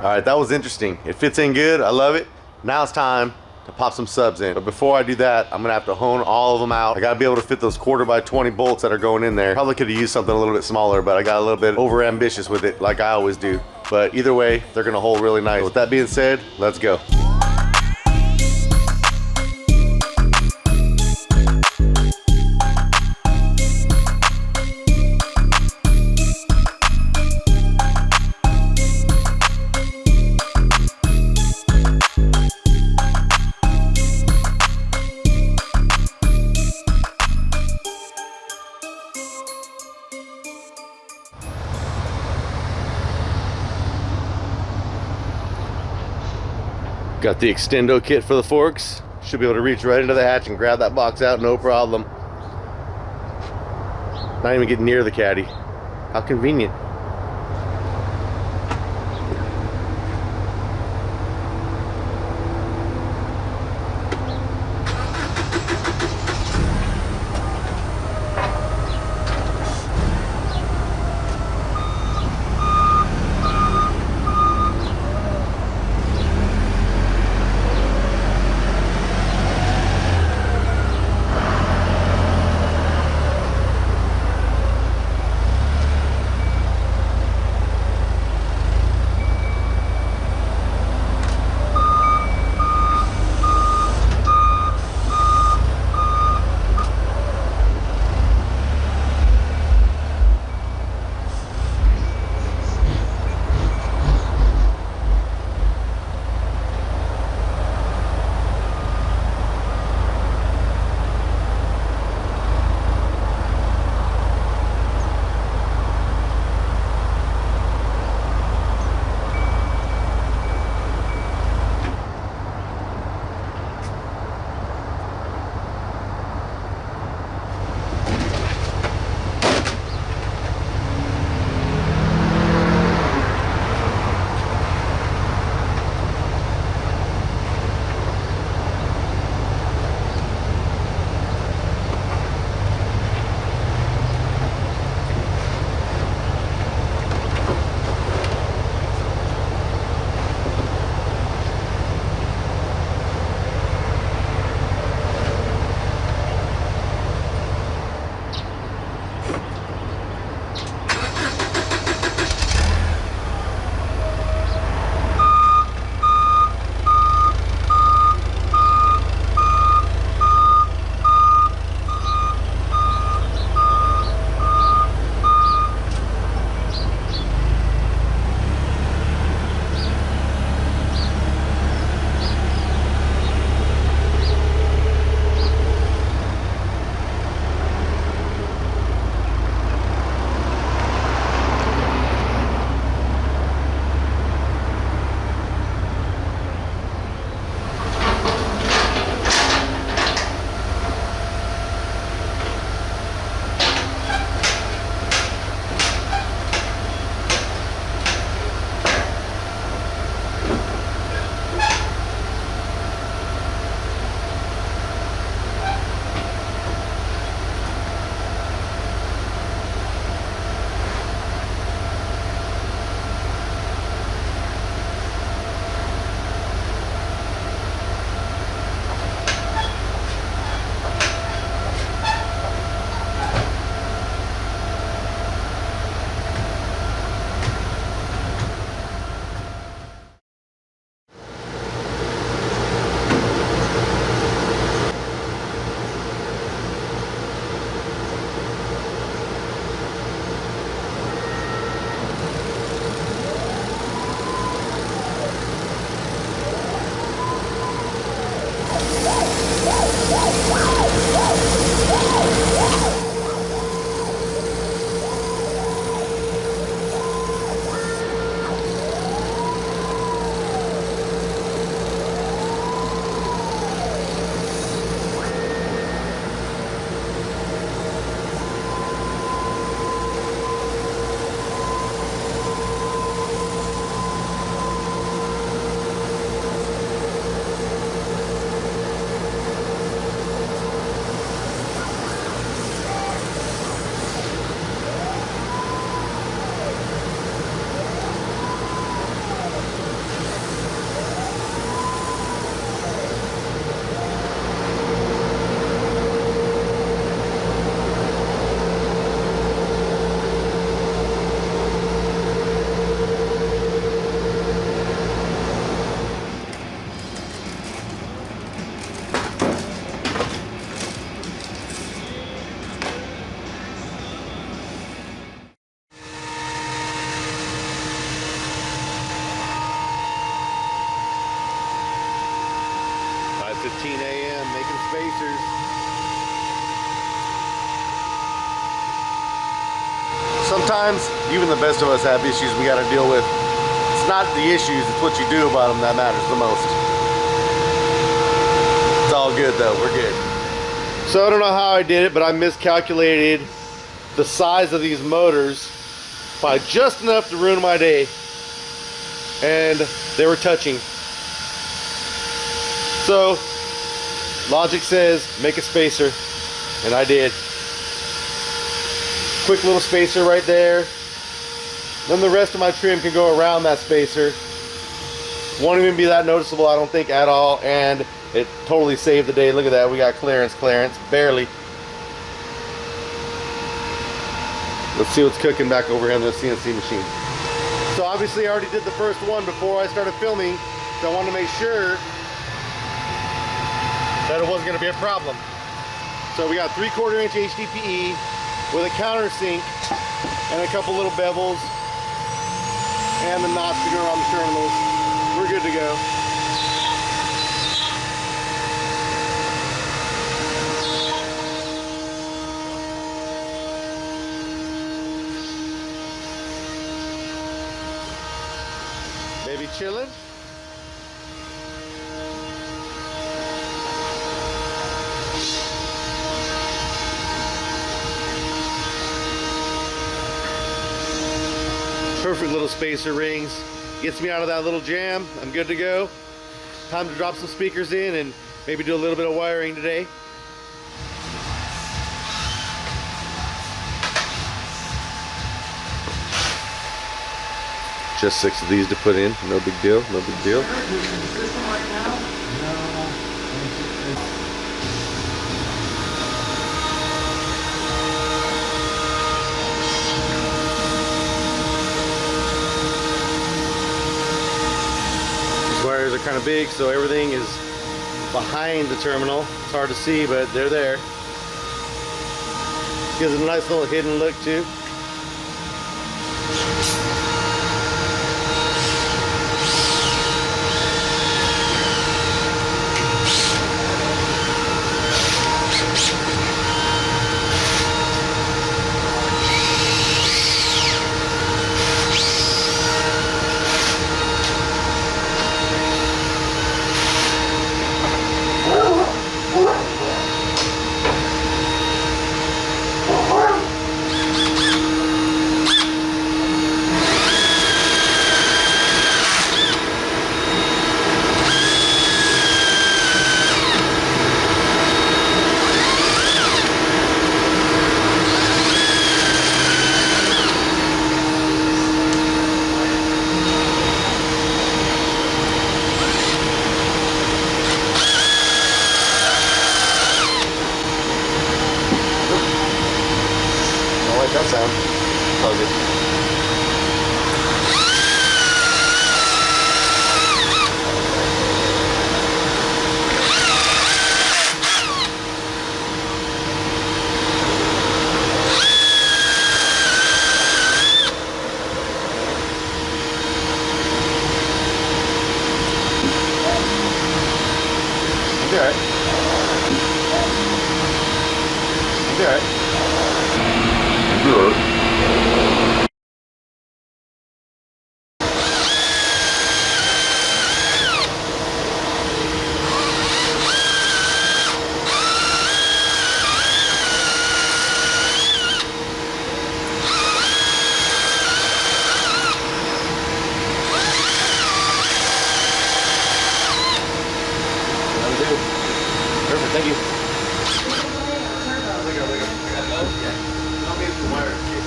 All right, that was interesting. It fits in good. I love it. Now it's time to pop some subs in. But before I do that, I'm gonna have to hone all of them out. I gotta be able to fit those 1/4x20 bolts that are going in there. Probably could have used something a little bit smaller, but I got a little bit over ambitious with it, like I always do. But either way, they're gonna hold really nice. With that being said, let's go. Got the extendo kit for the forks. Should be able to reach right into the hatch and grab that box out, no problem. Not even getting near the caddy. How convenient. 10:15 a.m. making spacers. Sometimes, even the best of us have issues we got to deal with. It's not the issues, it's what you do about them that matters the most. It's all good though, we're good. So I don't know how I did it, but I miscalculated the size of these motors by just enough to ruin my day. And they were touching. So, logic says, make a spacer. And I did. Quick little spacer right there. Then the rest of my trim can go around that spacer. Won't even be that noticeable, I don't think, at all. And it totally saved the day. Look at that, we got clearance, barely. Let's see what's cooking back over here in the CNC machine. So obviously I already did the first one before I started filming. So I wanted to make sure that it wasn't going to be a problem. So we got 3/4 inch HDPE with a countersink and a couple little bevels and the knots to go around the terminals. We're good to go. Baby chilling. Perfect little spacer rings. Gets me out of that little jam. I'm good to go. Time to drop some speakers in and maybe do a little bit of wiring today. Just 6 of these to put in. No big deal. No big deal. Wires are kind of big, so everything is behind the terminal. It's hard to see, but they're there. Gives it a nice little hidden look too. That sound. All good. You'll be alright. You'll be alright. Good. Perfect, thank you. I got those. Yeah. I'll be the wire.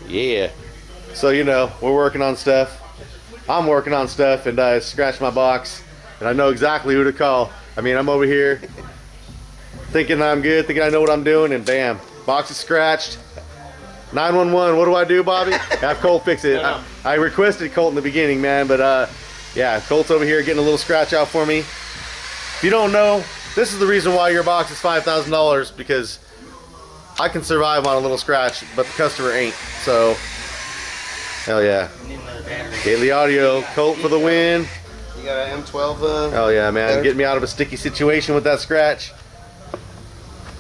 Yeah. So, you know, we're working on stuff. I'm working on stuff, and I scratched my box, and I know exactly who to call. I mean, I'm over here thinking I'm good, thinking I know what I'm doing, and bam, box is scratched. 911, what do I do, Bobby? Have Colt fix it. No. I requested Colt in the beginning, man, but yeah, Colt's over here getting a little scratch out for me. If you don't know, this is the reason why your box is $5,000, because I can survive on a little scratch, but the customer ain't. So, hell yeah. Gately Audio, Colt for the win. You got an M12. Hell yeah, man. better? Get me out of a sticky situation with that scratch.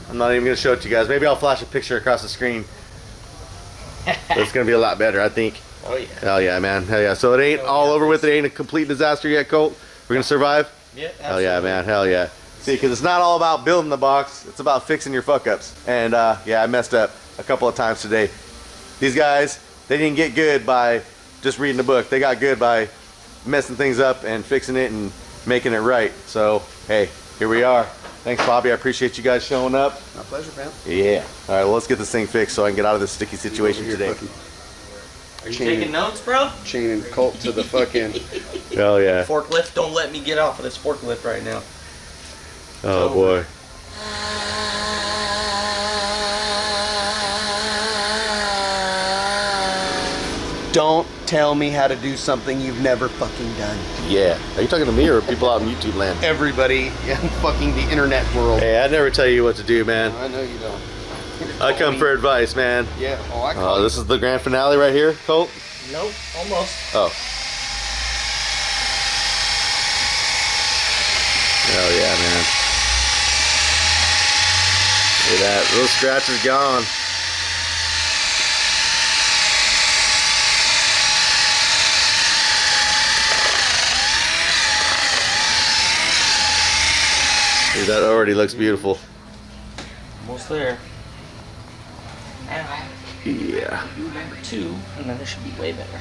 I'm not even going to show it to you guys. Maybe I'll flash a picture across the screen. But it's going to be a lot better, I think. Oh yeah. Hell yeah, man. Hell yeah. So it ain't all over with. It ain't a complete disaster yet, Colt. We're going to survive? Yeah, Hell yeah, man. Hell yeah. See, because it's not all about building the box. It's about fixing your fuck-ups. And yeah, I messed up a couple of times today. These guys, they didn't get good by just reading the book. They got good by messing things up and fixing it and making it right. So, hey, here we are. Thanks, Bobby. I appreciate you guys showing up. My pleasure, pal. Yeah. All right, well, let's get this thing fixed so I can get out of this sticky situation Here, today. fucking Are you Chain. taking notes, bro? Chaining Colt to the fucking. Hell yeah. Forklift, don't let me get off of this forklift right now. Oh, boy. Don't tell me how to do something you've never fucking done. Yeah. Are you talking to me or people out in YouTube land? Everybody in fucking the internet world. Hey, I never tell you what to do, man. I know you don't. I come for advice, man. Yeah. Oh, I call Oh, this is the grand finale right here, Colt? Nope, almost. Oh. Hell yeah, man. Look at that. Little scratch is gone. Dude, that already looks beautiful. Almost there. Yeah. Number 2, and then this should be way better.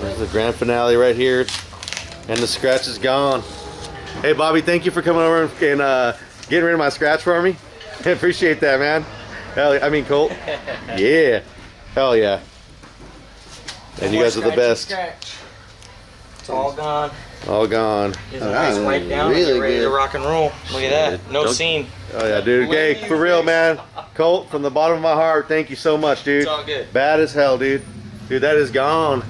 There's the grand finale right here. And the scratch is gone. Hey, Bobby, thank you for coming over and getting rid of my scratch for me. I appreciate that, man. Hell, I mean, Colt. Yeah. Hell yeah. And you guys are the best. It's all gone. All gone. Here's a nice wipe down. really Really ready to good. rock and roll. Look at that. No Don't- seam. Oh yeah, dude. Hey, for real, man. Colt, from the bottom of my heart, thank you so much, dude. It's all good. Bad as hell, dude. Dude, that is gone.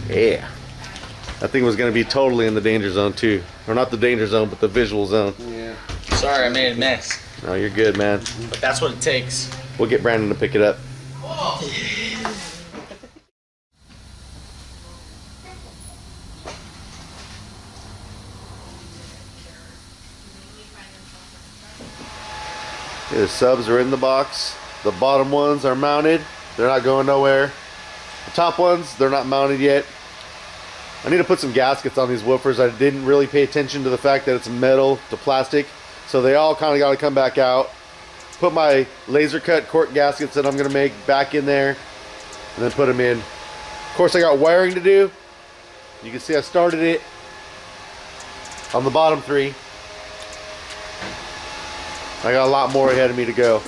Yeah. That thing was gonna be totally in the danger zone too. Or not the danger zone, but the visual zone. Yeah. Sorry, I made a mess. No, you're good, man. But that's what it takes. We'll get Brandon to pick it up. Okay, the subs are in the box. The bottom ones are mounted. They're not going nowhere. The top ones, they're not mounted yet. I need to put some gaskets on these woofers. I didn't really pay attention to the fact that it's metal to plastic. So they all kind of got to come back out. Put my laser cut cork gaskets that I'm going to make back in there. And then put them in. Of course, I got wiring to do. You can see I started it on the bottom 3. I got a lot more ahead of me to go.